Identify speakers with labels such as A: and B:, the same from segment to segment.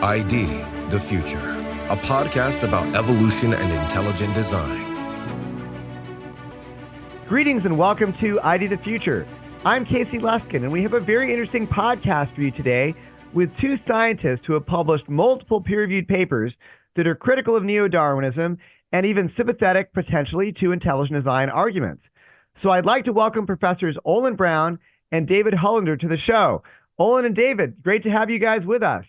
A: ID, the Future, a podcast about evolution and intelligent design.
B: Greetings and welcome to ID the Future. I'm Casey Luskin, and we have a very interesting podcast for you today with two scientists who have published multiple peer-reviewed papers that are critical of Neo-Darwinism and even sympathetic, potentially, to intelligent design arguments. So I'd like to welcome Professors Olen Brown and David Hullender to the show. Olen and David, great to have you guys with us.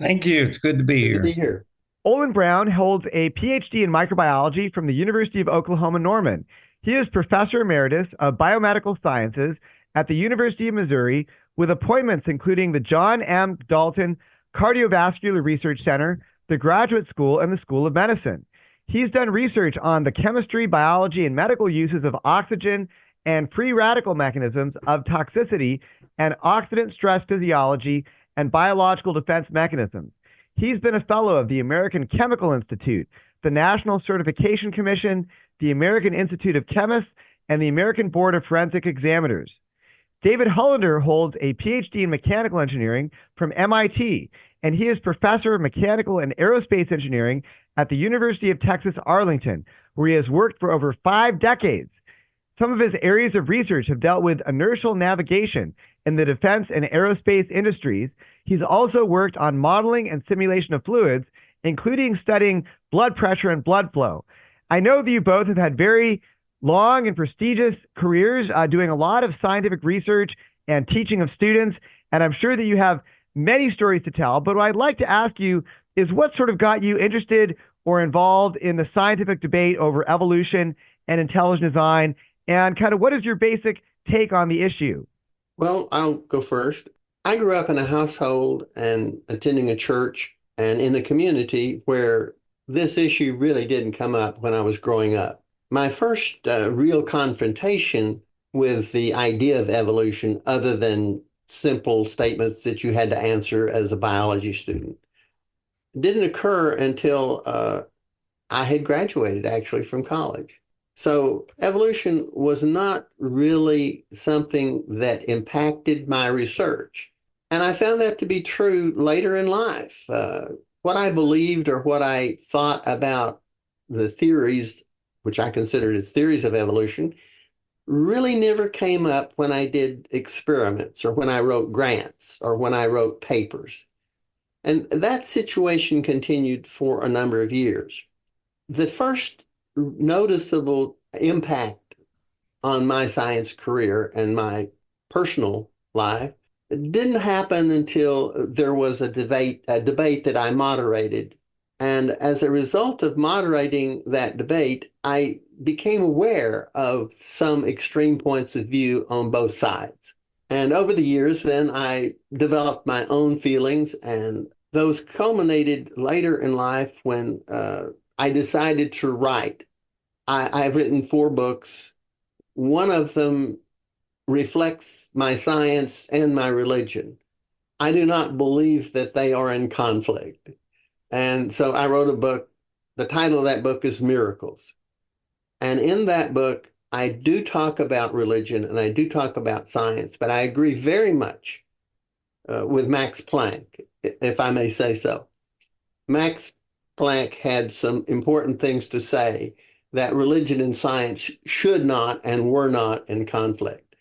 C: Thank you. It's good to be here.
D: Good to be here.
B: Olen Brown holds a PhD in microbiology from the University of Oklahoma-Norman. He is Professor Emeritus of Biomedical Sciences at the University of Missouri, with appointments including the John M. Dalton Cardiovascular Research Center, the Graduate School, and the School of Medicine. He's done research on the chemistry, biology, and medical uses of oxygen and free radical mechanisms of toxicity and oxidant stress physiology and biological defense mechanisms. He's been a fellow of the American Chemical Institute, the National Certification Commission, the American Institute of Chemists, and the American Board of Forensic Examiners. David Hullender holds a PhD in Mechanical Engineering from MIT, and he is Professor of Mechanical and Aerospace Engineering at the University of Texas, Arlington, where he has worked for over 5 decades. Some of his areas of research have dealt with inertial navigation in the defense and aerospace industries. He's also worked on modeling and simulation of fluids, including studying blood pressure and blood flow. I know that you both have had very long and prestigious careers doing a lot of scientific research and teaching of students, and I'm sure that you have many stories to tell. But what I'd like to ask you is what sort of got you interested or involved in the scientific debate over evolution and intelligent design, and kind of what is your basic take on the issue?
D: Well, I'll go first. I grew up in a household and attending a church and in a community where this issue really didn't come up when I was growing up. My first real confrontation with the idea of evolution, other than simple statements that you had to answer as a biology student, didn't occur until I had graduated actually from college. So evolution was not really something that impacted my research. And I found that to be true later in life. What I believed or what I thought about the theories, which I considered as theories of evolution, really never came up when I did experiments or when I wrote grants or when I wrote papers. And that situation continued for a number of years. The first noticeable impact on my science career and my personal life didn't happen until there was a debate that I moderated. And as a result of moderating that debate, I became aware of some extreme points of view on both sides. And over the years, then I developed my own feelings, and those culminated later in life when I decided to write. I've written 4 books. One of them reflects my science and my religion. I do not believe that they are in conflict. And so I wrote a book. The title of that book is Miracles. And in that book, I do talk about religion and I do talk about science, but I agree very much with Max Planck, if I may say so. Max Planck had some important things to say that religion and science should not and were not in conflict.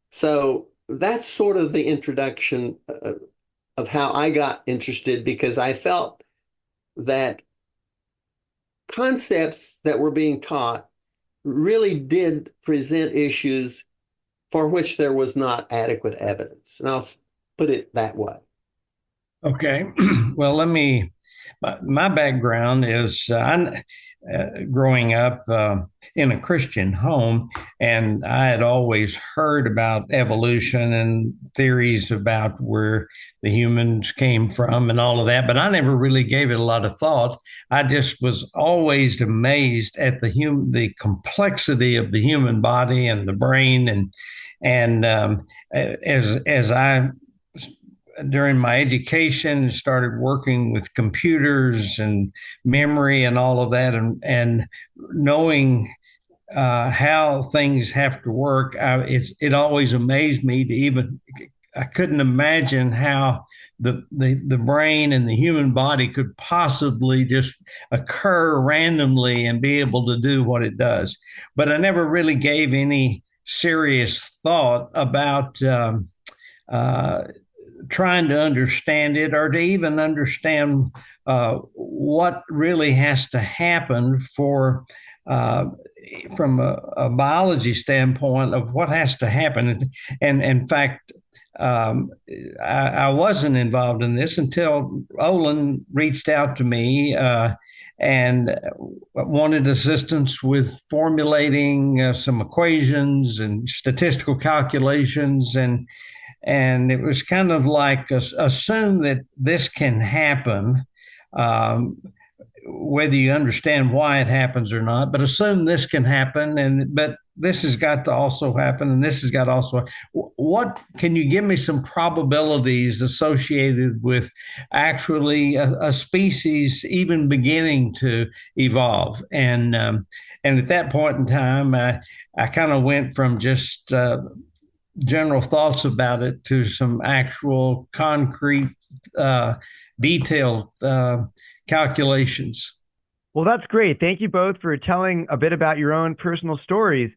D: So that's sort of the introduction of how I got interested, because I felt that concepts that were being taught really did present issues for which there was not adequate evidence. And I'll put it that way.
C: Okay. Well, my background is growing up in a Christian home, and I had always heard about evolution and theories about where the humans came from and all of that, but I never really gave it a lot of thought. I just was always amazed at the complexity of the human body and the brain, and as I during my education, started working with computers and memory and all of that, and knowing how things have to work. It always amazed me I couldn't imagine how the brain and the human body could possibly just occur randomly and be able to do what it does. But I never really gave any serious thought about trying to understand it, or to even understand what really has to happen for from a biology standpoint of what has to happen. And in fact, I wasn't involved in this until Olen reached out to me and wanted assistance with formulating some equations and statistical calculations. And it was kind of like, assume that this can happen, whether you understand why it happens or not, but assume this can happen. But this has got to also happen, and this has got to also. What can you give me some probabilities associated with actually a species even beginning to evolve? And at that point in time, I kind of went from just general thoughts about it to some actual concrete, detailed calculations.
B: Well, that's great. Thank you both for telling a bit about your own personal stories.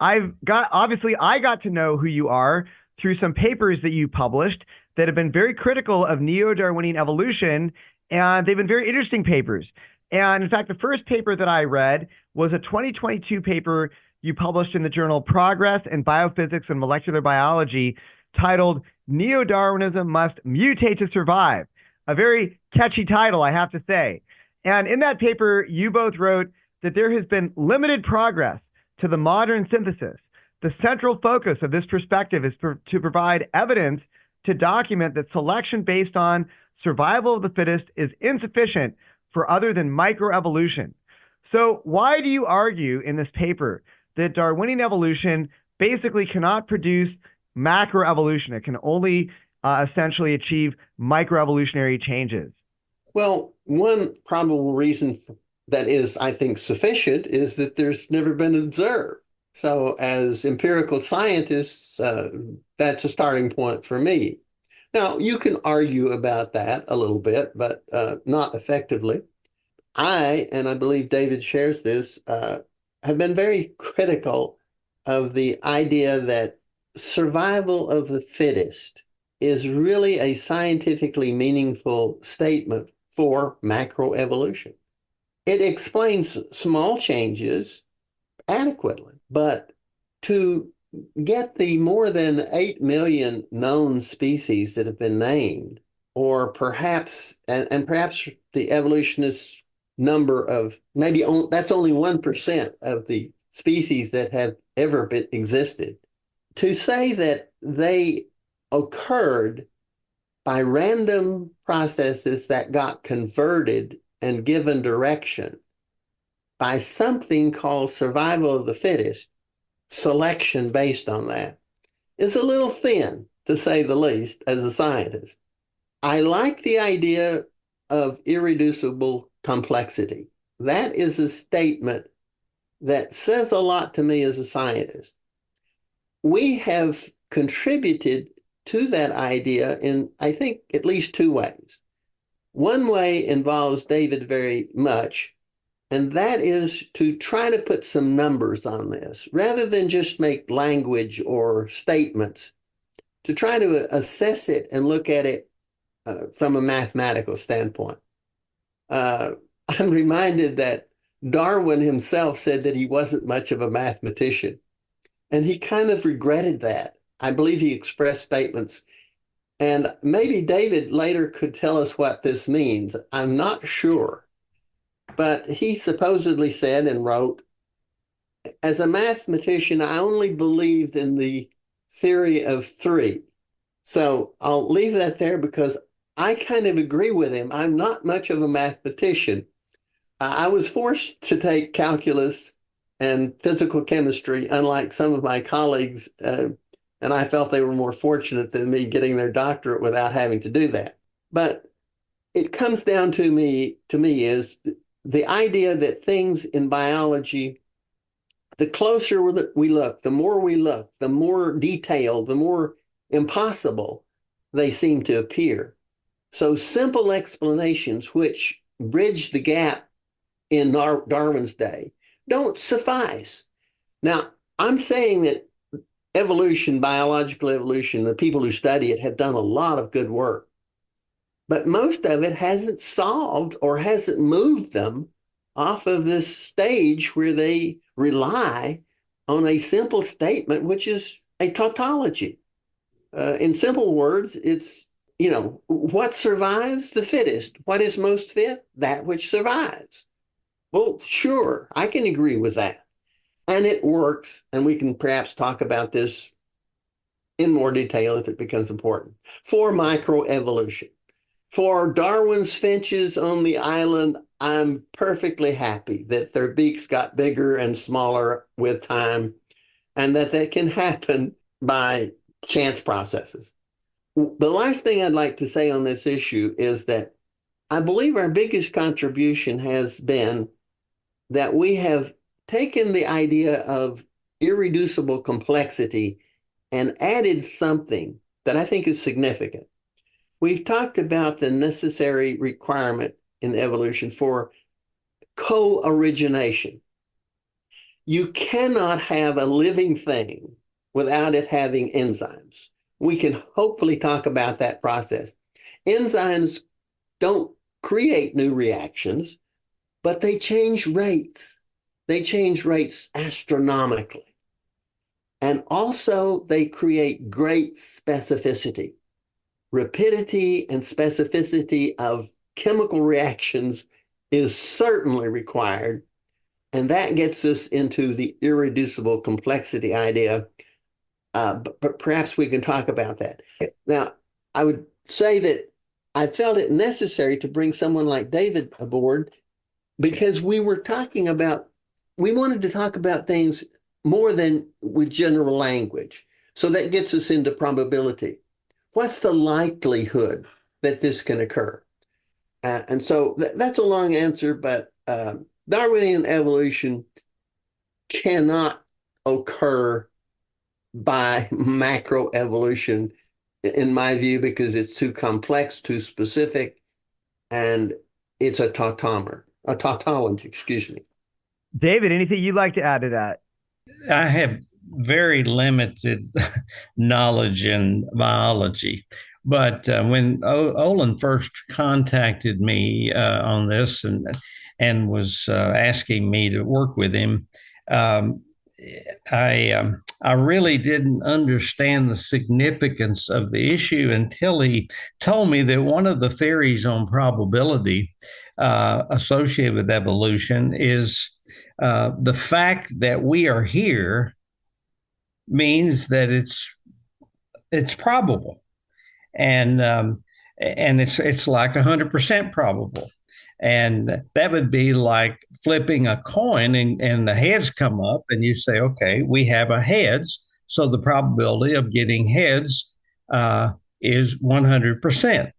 B: I got to know who you are through some papers that you published that have been very critical of Neo-Darwinian evolution, and they've been very interesting papers. And in fact, the first paper that I read was a 2022 paper you published in the journal Progress in Biophysics and Molecular Biology, titled Neo-Darwinism Must Mutate to Survive. A very catchy title, I have to say. And in that paper, you both wrote that there has been limited progress to the modern synthesis. The central focus of this perspective is to provide evidence to document that selection based on survival of the fittest is insufficient for other than microevolution. So why do you argue in this paper that Darwinian evolution basically cannot produce macroevolution? It can only essentially achieve microevolutionary changes.
D: Well, one probable reason that is, I think, sufficient is that there's never been observed. So as empirical scientists, that's a starting point for me. Now, you can argue about that a little bit, but not effectively. And I believe David shares this, have been very critical of the idea that survival of the fittest is really a scientifically meaningful statement for macroevolution. It explains small changes adequately, but to get the more than 8 million known species that have been named, or perhaps, and perhaps the evolutionist number of that's only 1% of the species that have ever existed, to say that they occurred by random processes that got converted and given direction by something called survival of the fittest, selection based on that, is a little thin, to say the least, as a scientist. I like the idea of irreducible complexity. That is a statement that says a lot to me as a scientist. We have contributed to that idea in, I think, at least two ways. One way involves David very much, and that is to try to put some numbers on this, rather than just make language or statements, to try to assess it and look at it from a mathematical standpoint. I'm reminded that Darwin himself said that he wasn't much of a mathematician, and he kind of regretted that. I believe he expressed statements, and maybe David later could tell us what this means. I'm not sure, but he supposedly said and wrote, as a mathematician, I only believed in the theory of three. So I'll leave that there because I kind of agree with him. I'm not much of a mathematician. I was forced to take calculus and physical chemistry, unlike some of my colleagues, and I felt they were more fortunate than me getting their doctorate without having to do that. But it comes down to me is the idea that things in biology, the closer we look, the more detailed, the more impossible they seem to appear. So simple explanations which bridge the gap in Darwin's day don't suffice. Now, I'm saying that evolution, biological evolution, the people who study it have done a lot of good work, but most of it hasn't solved or hasn't moved them off of this stage where they rely on a simple statement, which is a tautology. In simple words, it's, what survives? The fittest. What is most fit? That which survives. Well, sure, I can agree with that. And it works, and we can perhaps talk about this in more detail if it becomes important. For microevolution. For Darwin's finches on the island, I'm perfectly happy that their beaks got bigger and smaller with time, and that can happen by chance processes. The last thing I'd like to say on this issue is that I believe our biggest contribution has been that we have taken the idea of irreducible complexity and added something that I think is significant. We've talked about the necessary requirement in evolution for co-origination. You cannot have a living thing without it having enzymes. We can hopefully talk about that process. Enzymes don't create new reactions, but they change rates. They change rates astronomically. And also they create great specificity. Rapidity and specificity of chemical reactions is certainly required. And that gets us into the irreducible complexity idea. But perhaps we can talk about that. Now, I would say that I felt it necessary to bring someone like David aboard because we wanted to talk about things more than with general language. So that gets us into probability. What's the likelihood that this can occur? And so that's a long answer, but Darwinian evolution cannot occur by macroevolution, in my view, because it's too complex, too specific, and it's a tautology, excuse me.
B: David, anything you'd like to add to that?
C: I have very limited knowledge in biology, but when Olen first contacted me on this and was asking me to work with him, I really didn't understand the significance of the issue until he told me that one of the theories on probability associated with evolution is the fact that we are here means that it's probable, and it's like 100% probable. And that would be like flipping a coin and the heads come up and you say, okay, we have a heads. So the probability of getting heads is 100%.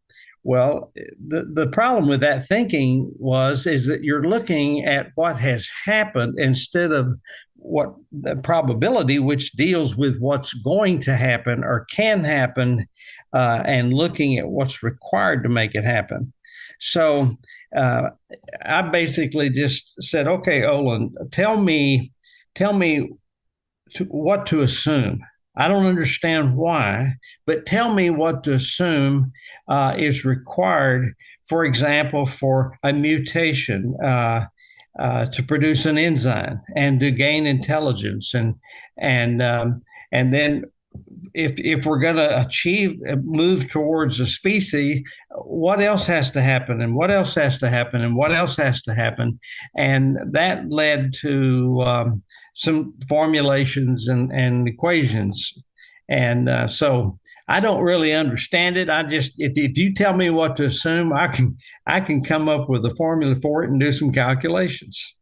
C: Well, the problem with that thinking is that you're looking at what has happened instead of what the probability, which deals with what's going to happen or can happen, and looking at what's required to make it happen. So I basically just said, okay, Olen, tell me what to assume. I don't understand why, but tell me what to assume is required, for example, for a mutation to produce an enzyme and to gain intelligence. And then if we're going to move towards a species, what else has to happen, and what else has to happen, and what else has to happen? And that led to some formulations and equations. And so I don't really understand it. If you tell me what to assume, I can come up with a formula for it and do some calculations.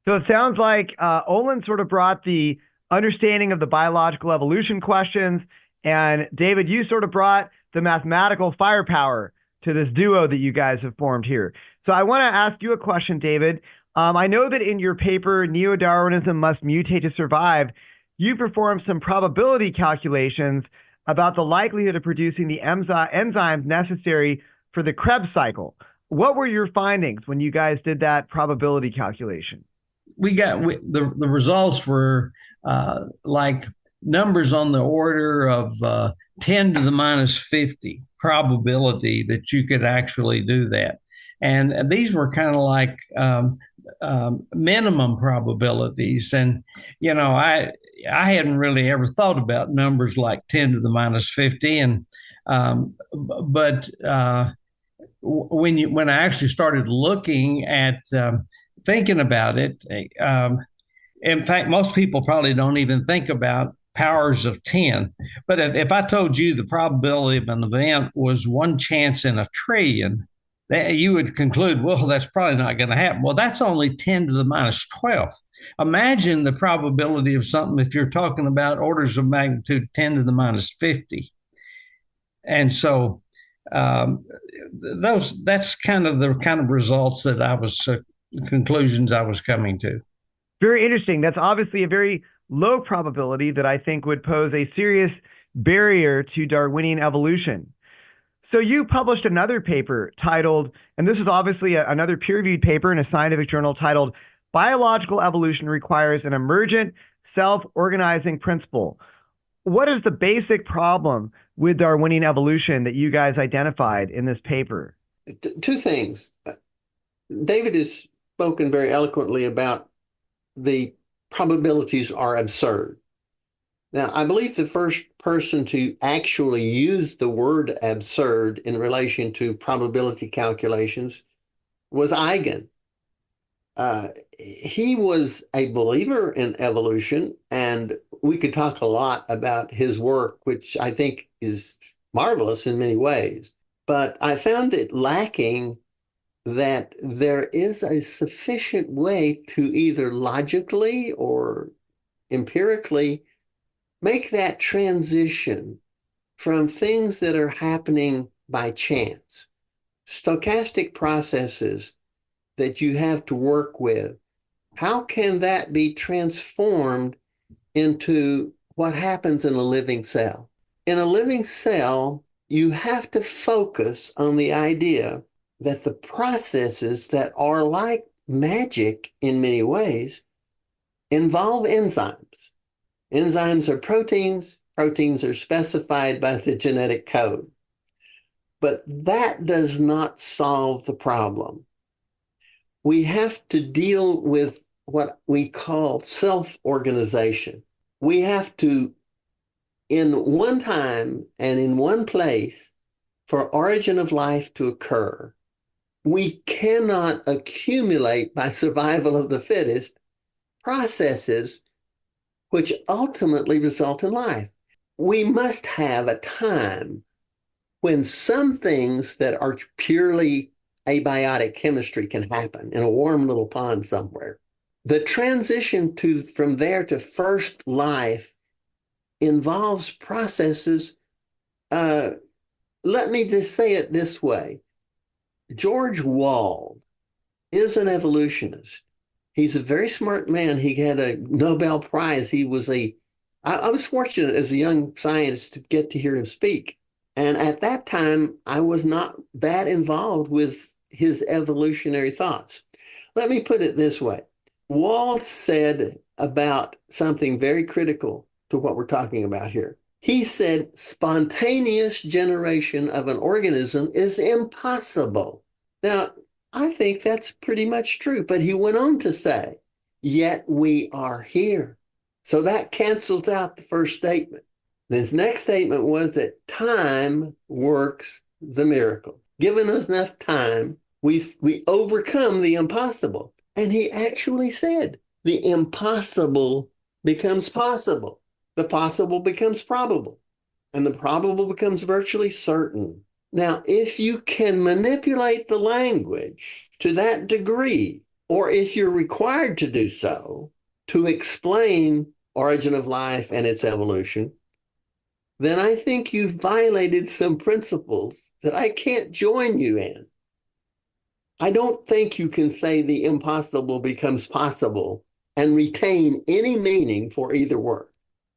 B: So it sounds like Olen sort of brought the understanding of the biological evolution questions, and David, you sort of brought the mathematical firepower to this duo that you guys have formed here. So I want to ask you a question, David. I know that in your paper, Neo-Darwinism Must Mutate to Survive, you performed some probability calculations about the likelihood of producing the enzymes necessary for the Krebs cycle. What were your findings when you guys did that probability calculation?
C: The results were like numbers on the order of 10 to the minus 50 probability that you could actually do that. And these were kind of like minimum probabilities. And, I hadn't really ever thought about numbers like 10 to the minus 50. And, but when I actually started looking at thinking about it, in fact, most people probably don't even think about powers of 10. But if I told you the probability of an event was 1 chance in a trillion, that you would conclude, well, that's probably not going to happen. Well, that's only 10 to the minus 12. Imagine the probability of something if you're talking about orders of magnitude 10 to the minus 50. And so that's kind of the kind of results that conclusions I was coming to.
B: Very interesting. That's obviously a very low probability that I think would pose a serious barrier to Darwinian evolution. So you published another paper titled, and this is obviously another peer-reviewed paper in a scientific journal titled, Biological Evolution Requires an Emergent Self-Organizing Principle. What is the basic problem with Darwinian evolution that you guys identified in this paper?
D: Two things. David has spoken very eloquently about the probabilities are absurd. Now, I believe the first person to actually use the word absurd in relation to probability calculations was Eigen. He was a believer in evolution, and we could talk a lot about his work, which I think is marvelous in many ways. But I found it lacking that there is a sufficient way to either logically or empirically make that transition from things that are happening by chance, stochastic processes that you have to work with. How can that be transformed into what happens in a living cell? In a living cell, you have to focus on the idea that the processes that are like magic in many ways involve enzymes. Enzymes are proteins. Proteins are specified by the genetic code. But that does not solve the problem. We have to deal with what we call self-organization. We have to, in one time and in one place, for origin of life to occur, we cannot accumulate by survival of the fittest processes which ultimately result in life. We must have a time when some things that are purely abiotic chemistry can happen in a warm little pond somewhere. The transition from there to first life involves processes. Let me just say it this way. George Wald is an evolutionist. He's a very smart man. He had a Nobel Prize. I was fortunate as a young scientist to get to hear him speak. And at that time, I was not that involved with his evolutionary thoughts. Let me put it this way. Wald said about something very critical to what we're talking about here. He said, spontaneous generation of an organism is impossible. Now, I think that's pretty much true. But he went on to say, yet we are here. So that cancels out the first statement. His next statement was that time works the miracle. Given us enough time, we overcome the impossible. And he actually said, the impossible becomes possible. The possible becomes probable. And the probable becomes virtually certain. Now, if you can manipulate the language to that degree, or if you're required to do so to explain origin of life and its evolution, then I think you've violated some principles that I can't join you in. I don't think you can say the impossible becomes possible and retain any meaning for either word.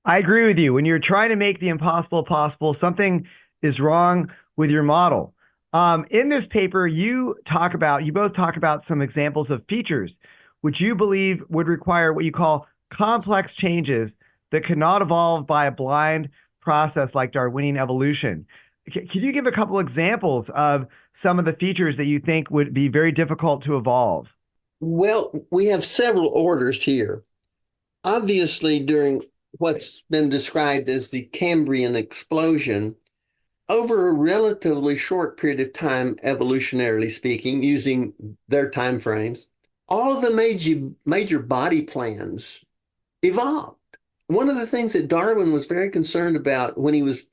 B: I agree with you. When you're trying to make the impossible possible, something is wrong with your model. In this paper, you both talk about some examples of features which you believe would require what you call complex changes that cannot evolve by a blind process like Darwinian evolution. Could you give a couple examples of some of the features that you think would be very difficult to evolve?
D: Well, we have several orders here. Obviously, during what's been described as the Cambrian explosion, over a relatively short period of time, evolutionarily speaking, using their time frames, all of the major body plans evolved. One of the things that Darwin was very concerned about when he was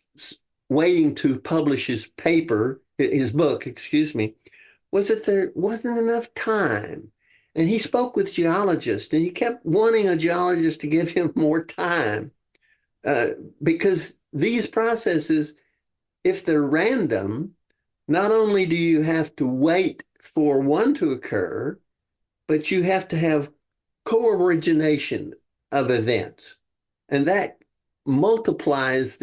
D: waiting to publish his book, was that there wasn't enough time. And he spoke with geologists, and he kept wanting a geologist to give him more time because these processes, if they're random, not only do you have to wait for one to occur, but you have to have co-origination of events. And that multiplies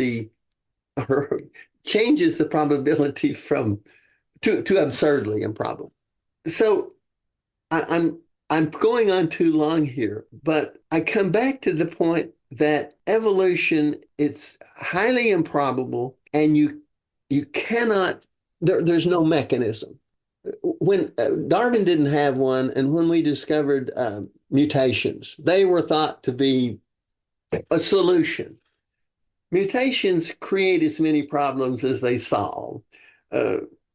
D: or changes the probability to absurdly improbable. So I'm going on too long here, but I come back to the point that evolution, it's highly improbable, and you cannot, there's no mechanism. When Darwin didn't have one, and when we discovered mutations, they were thought to be a solution. Mutations create as many problems as they solve.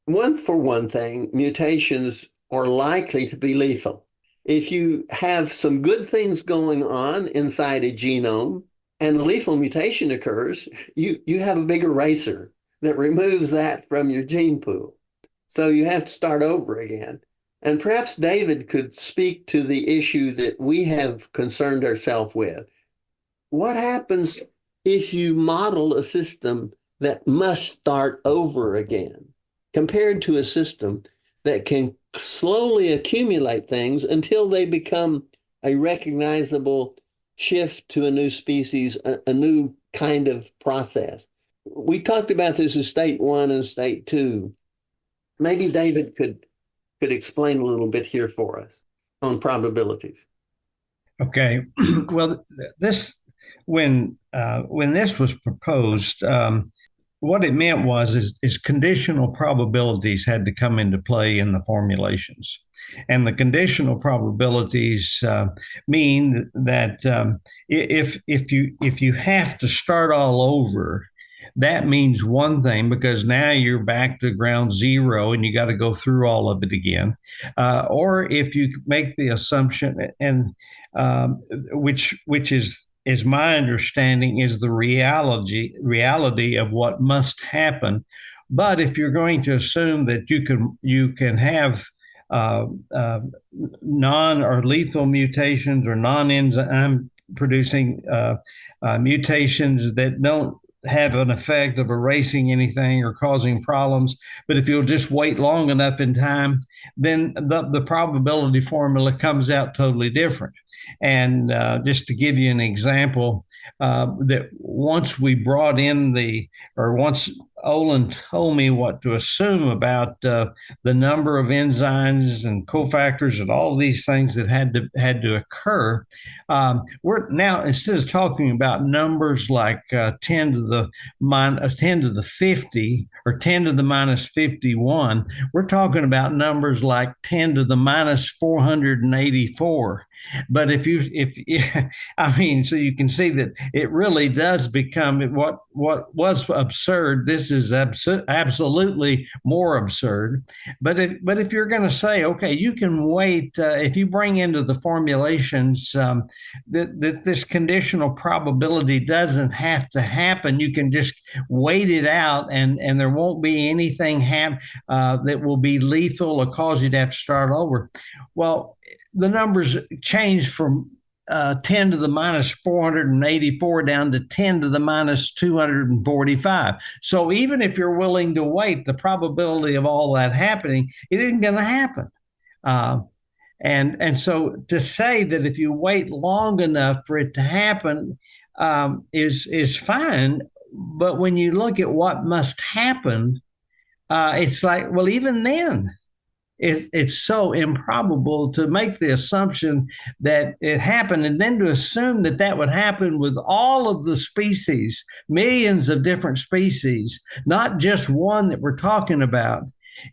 D: One thing, mutations are likely to be lethal. If you have some good things going on inside a genome and a lethal mutation occurs, you have a big eraser that removes that from your gene pool. So you have to start over again. And perhaps David could speak to the issue that we have concerned ourselves with. What happens if you model a system that must start over again, compared to a system that can slowly accumulate things until they become a recognizable shift to a new species, a new kind of process? We talked about this as state one and state two. Maybe David could explain a little bit here for us on probabilities.
C: Okay. Well, when this was proposed, what it meant is conditional probabilities had to come into play in the formulations. And the conditional probabilities mean that if you have to start all over, that means one thing, because now you're back to ground zero and you got to go through all of it again. Or if you make the assumption, and which is my understanding, is the reality of what must happen. But if you're going to assume that you can have non or lethal mutations or non-enzyme producing mutations that don't have an effect of erasing anything or causing problems, but if you'll just wait long enough in time, then the probability formula comes out totally different. And just to give you an example, that once Olen told me what to assume about the number of enzymes and cofactors and all of these things that had to occur. We're now, instead of talking about numbers like 10 to the 50 or 10 to the minus 51, we're talking about numbers like 10 to the minus 484. But so you can see that it really does become what was absurd. This is absolutely more absurd. But if you're going to say, okay, you can wait, if you bring into the formulations that this conditional probability doesn't have to happen, you can just wait it out, and there won't be anything that will be lethal or cause you to have to start over. Well, the numbers change from 10 to the minus 484 down to 10 to the minus 245. So even if you're willing to wait, the probability of all that happening, it isn't going to happen. And so to say that if you wait long enough for it to happen is fine. But when you look at what must happen, it's like, well, even then, it's so improbable to make the assumption that it happened, and then to assume that that would happen with all of the species, millions of different species, not just one that we're talking about.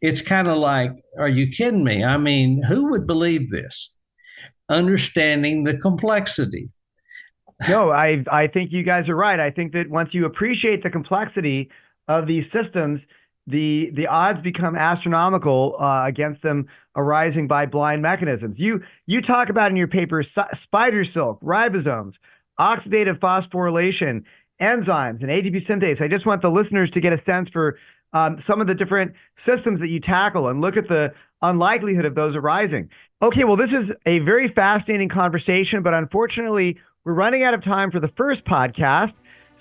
C: It's kind of like, are you kidding me? I mean, who would believe this? Understanding the complexity.
B: No, I think you guys are right. I think that once you appreciate the complexity of these systems, the odds become astronomical against them arising by blind mechanisms. You talk about in your paper spider silk, ribosomes, oxidative phosphorylation, enzymes, and ATP synthase. I just want the listeners to get a sense for some of the different systems that you tackle and look at the unlikelihood of those arising. Okay, well, this is a very fascinating conversation, but unfortunately, we're running out of time for the first podcast.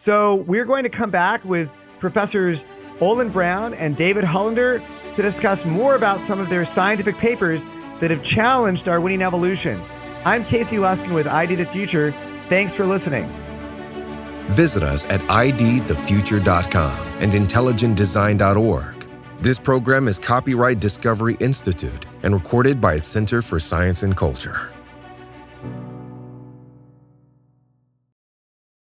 B: So we're going to come back with Professors Olen Brown and David Hullender to discuss more about some of their scientific papers that have challenged Darwinian evolution. I'm Casey Luskin with ID the Future. Thanks for listening.
A: Visit us at idthefuture.com and intelligentdesign.org. This program is copyright Discovery Institute and recorded by its Center for Science and Culture.